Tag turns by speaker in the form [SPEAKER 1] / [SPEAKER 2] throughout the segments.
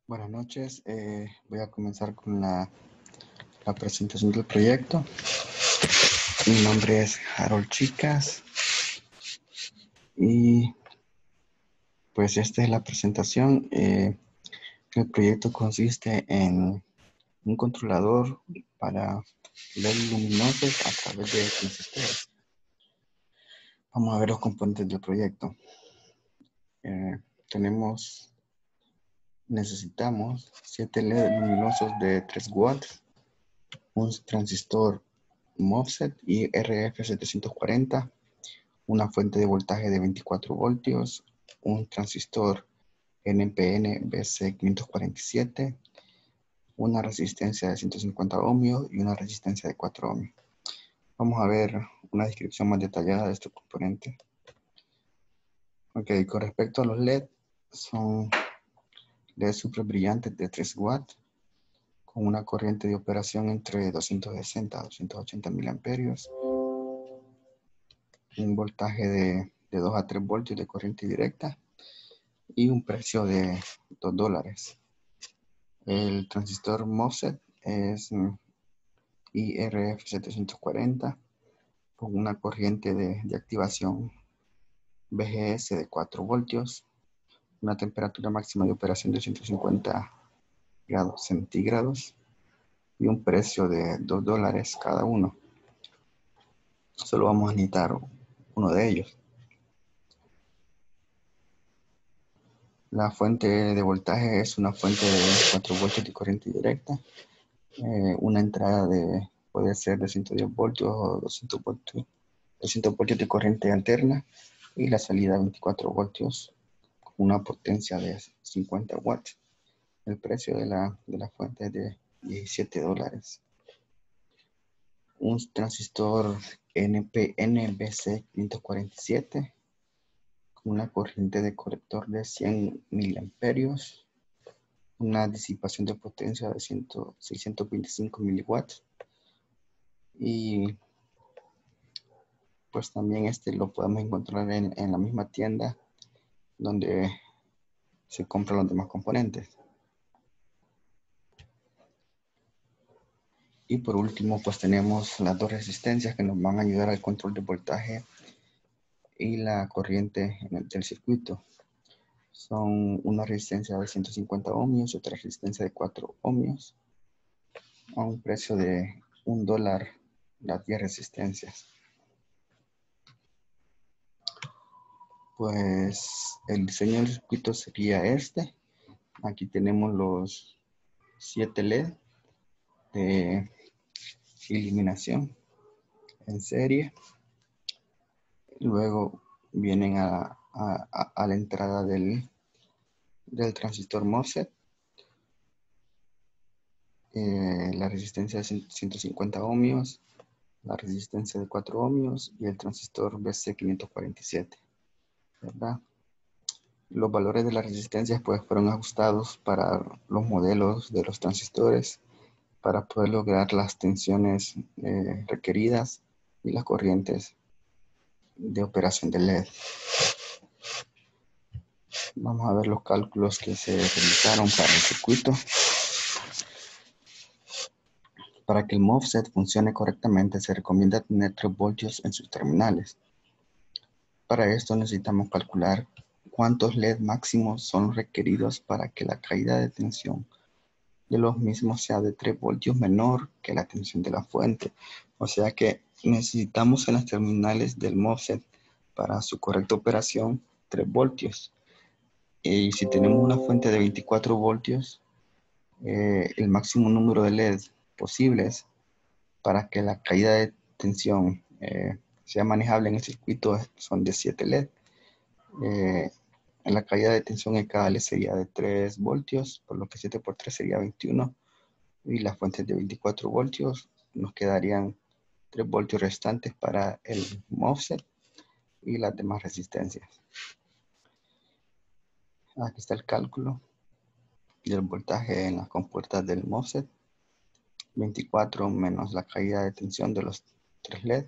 [SPEAKER 1] Buenas noches. Voy a comenzar con la presentación del proyecto. Mi nombre es Harold Chicas y pues esta es la presentación. El proyecto consiste en un controlador para LED luminosos a través de transistores. Vamos a ver los componentes del proyecto. Necesitamos 7 LED luminosos de 3 watts, un transistor MOSFET y RF740, una fuente de voltaje de 24 voltios, un transistor NPN BC547, una resistencia de 150 ohmios y una resistencia de 4 ohmios. Vamos a ver una descripción más detallada de estos componentes. Ok, con respecto a los LED, son LED super brillantes de 3 watts con una corriente de operación entre 260 a 280 miliamperios, un voltaje de 2 a 3 voltios de corriente directa y un precio de $2. El transistor MOSFET es IRF740 con una corriente de activación BGS de 4 voltios, una temperatura máxima de operación de 150 grados centígrados y un precio de $2 cada uno. Solo vamos a necesitar uno de ellos. La fuente de voltaje es una fuente de 4 voltios de corriente directa. Una entrada puede ser de 110 voltios o 200 voltios de corriente alterna y la salida 24 voltios con una potencia de 50 watts. El precio de la fuente es de $17. Un transistor NPN-BC547 con una corriente de colector de 100 miliamperios, una disipación de potencia de 625 miliwatts y pues también lo podemos encontrar en la misma tienda donde se compran los demás componentes. Y por último pues tenemos las dos resistencias que nos van a ayudar al control de voltaje y la corriente del circuito. Son una resistencia de 150 ohmios y otra resistencia de 4 ohmios a un precio de $1 las 10 resistencias. Pues el diseño del circuito sería este. Aquí tenemos los 7 LED de iluminación en serie. Luego vienen a la entrada del transistor MOSFET. La resistencia de 150 ohmios, la resistencia de 4 ohmios y el transistor BC547, ¿verdad? Los valores de las resistencias pues fueron ajustados para los modelos de los transistores para poder lograr las tensiones requeridas y las corrientes de operación del LED. Vamos a ver los cálculos que se realizaron para el circuito. Para que el MOSFET funcione correctamente se recomienda tener 3 voltios en sus terminales. Para esto necesitamos calcular cuántos LED máximos son requeridos para que la caída de tensión de los mismos sea de 3 voltios menor que la tensión de la fuente. O sea que necesitamos en las terminales del MOSFET para su correcta operación 3 voltios. Y si tenemos una fuente de 24 voltios, el máximo número de LED posibles para que la caída de tensión sea manejable en el circuito son de 7 LED. En la caída de tensión en cada LED sería de 3 voltios, por lo que 7 por 3 sería 21. Y las fuentes de 24 voltios nos quedarían 3 voltios restantes para el MOSFET y las demás resistencias. Aquí está el cálculo del voltaje en las compuertas del MOSFET. 24 menos la caída de tensión de los 3 LED.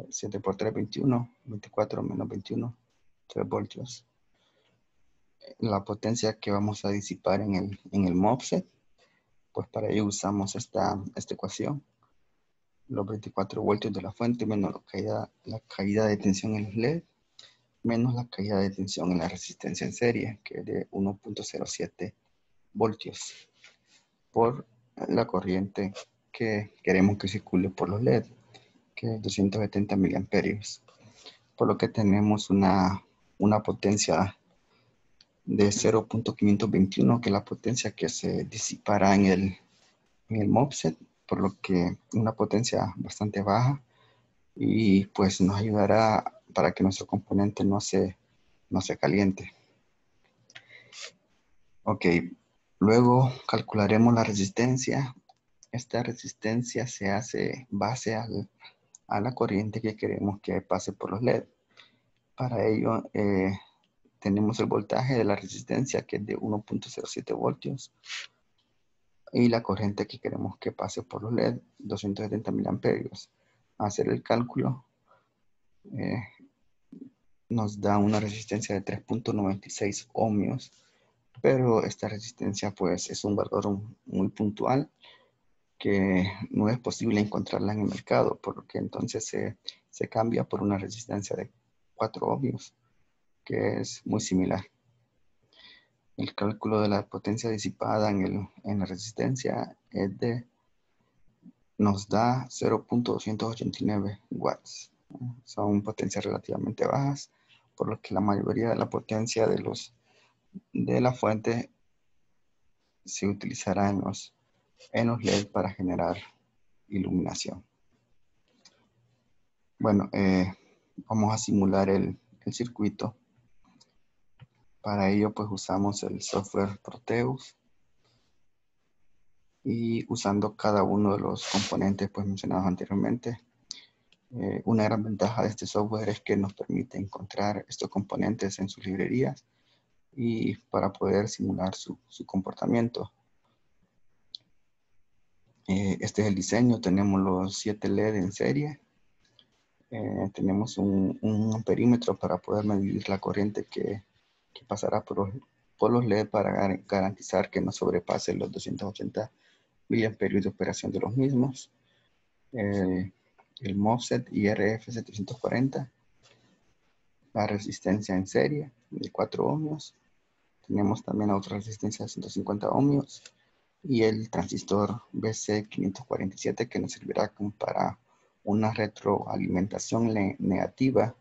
[SPEAKER 1] 7 por 3, 21. 24 menos 21, 3 voltios. la potencia que vamos a disipar en el MOSFET. Pues para ello usamos esta ecuación. Los 24 voltios de la fuente menos la caída de tensión en los LED menos la caída de tensión en la resistencia en serie, que es de 1.07 voltios por la corriente que queremos que circule por los LED, que es 270 miliamperios. Por lo que tenemos una potencia de 0.521, que es la potencia que se disipará en el MOSFET, por lo que una potencia bastante baja, y pues nos ayudará para que nuestro componente no se caliente. Ok, luego calcularemos la resistencia. Esta resistencia se hace base a la corriente que queremos que pase por los LED. Para ello tenemos el voltaje de la resistencia, que es de 1.07 voltios, y la corriente que queremos que pase por los LED, 270 miliamperios. Hacer el cálculo nos da una resistencia de 3.96 ohmios, pero esta resistencia pues es un valor muy puntual que no es posible encontrarla en el mercado, por lo que entonces se cambia por una resistencia de 4 ohmios, que es muy similar. El cálculo de la potencia disipada en la resistencia nos da 0.289 watts. Son potencias relativamente bajas, por lo que la mayoría de la potencia de la fuente se utilizará en los LED para generar iluminación. Bueno, vamos a simular el circuito. Para ello pues usamos el software Proteus, y usando cada uno de los componentes pues mencionados anteriormente. Una gran ventaja de este software es que nos permite encontrar estos componentes en sus librerías y para poder simular su comportamiento. Este es el diseño. Tenemos los 7 LED en serie. Tenemos un amperímetro para poder medir la corriente que pasará por los LED para garantizar que no sobrepase los 280 miliamperios de operación de los mismos. El MOSFET IRF740, la resistencia en serie de 4 ohmios. Tenemos también otra resistencia de 150 ohmios y el transistor BC547, que nos servirá como para una retroalimentación negativa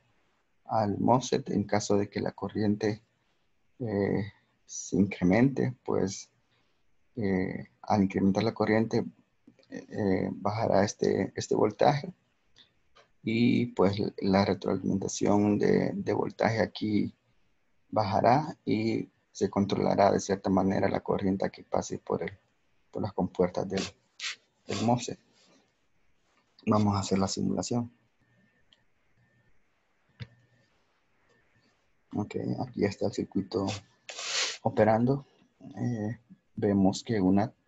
[SPEAKER 1] al MOSFET en caso de que la corriente se incremente. Pues al incrementar la corriente bajará este voltaje, y pues la retroalimentación de voltaje aquí bajará y se controlará de cierta manera la corriente que pase por las compuertas del MOSFET. Vamos a hacer la simulación. Ok, aquí está el circuito operando. Vemos que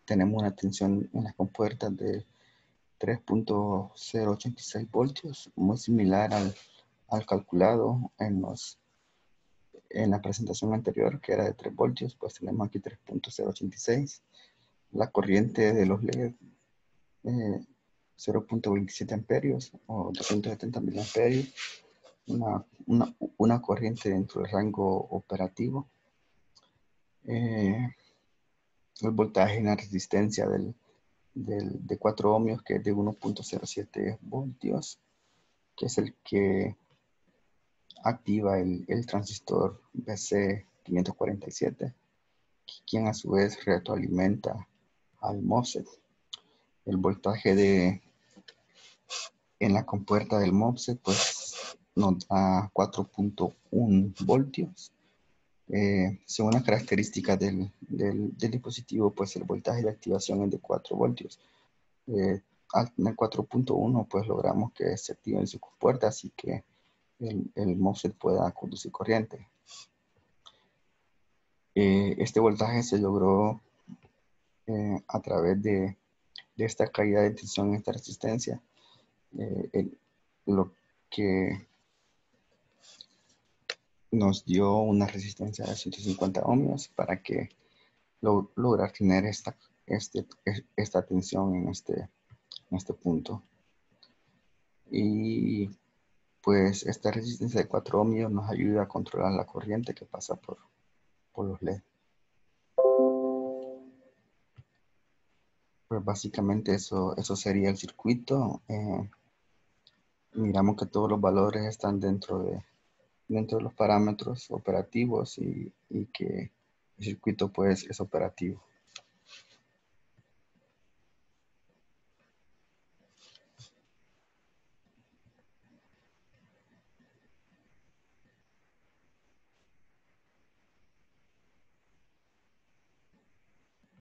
[SPEAKER 1] tenemos una tensión en las compuertas de 3.086 voltios, muy similar al calculado en la presentación anterior, que era de 3 voltios. Pues tenemos aquí 3.086. La corriente de los LED, 0.27 amperios o 270 miliamperios. Una corriente dentro del rango operativo. El voltaje en la resistencia de 4 ohmios, que es de 1.07 voltios, que es el que activa el transistor BC547, quien a su vez retroalimenta al MOSFET. El voltaje en la compuerta del MOSFET pues nos da 4.1 voltios. Según las características del dispositivo, pues el voltaje de activación es de 4 voltios. Al tener 4.1 pues logramos que se activen sus compuertas y que el MOSFET pueda conducir corriente. Este voltaje se logró a través de esta caída de tensión en esta resistencia. Lo que nos dio una resistencia de 150 ohmios para que lograr tener esta tensión en este punto. Y pues esta resistencia de 4 ohmios nos ayuda a controlar la corriente que pasa por los LED. Pues básicamente eso sería el circuito. Miramos que todos los valores están dentro de los parámetros operativos y que el circuito pues es operativo.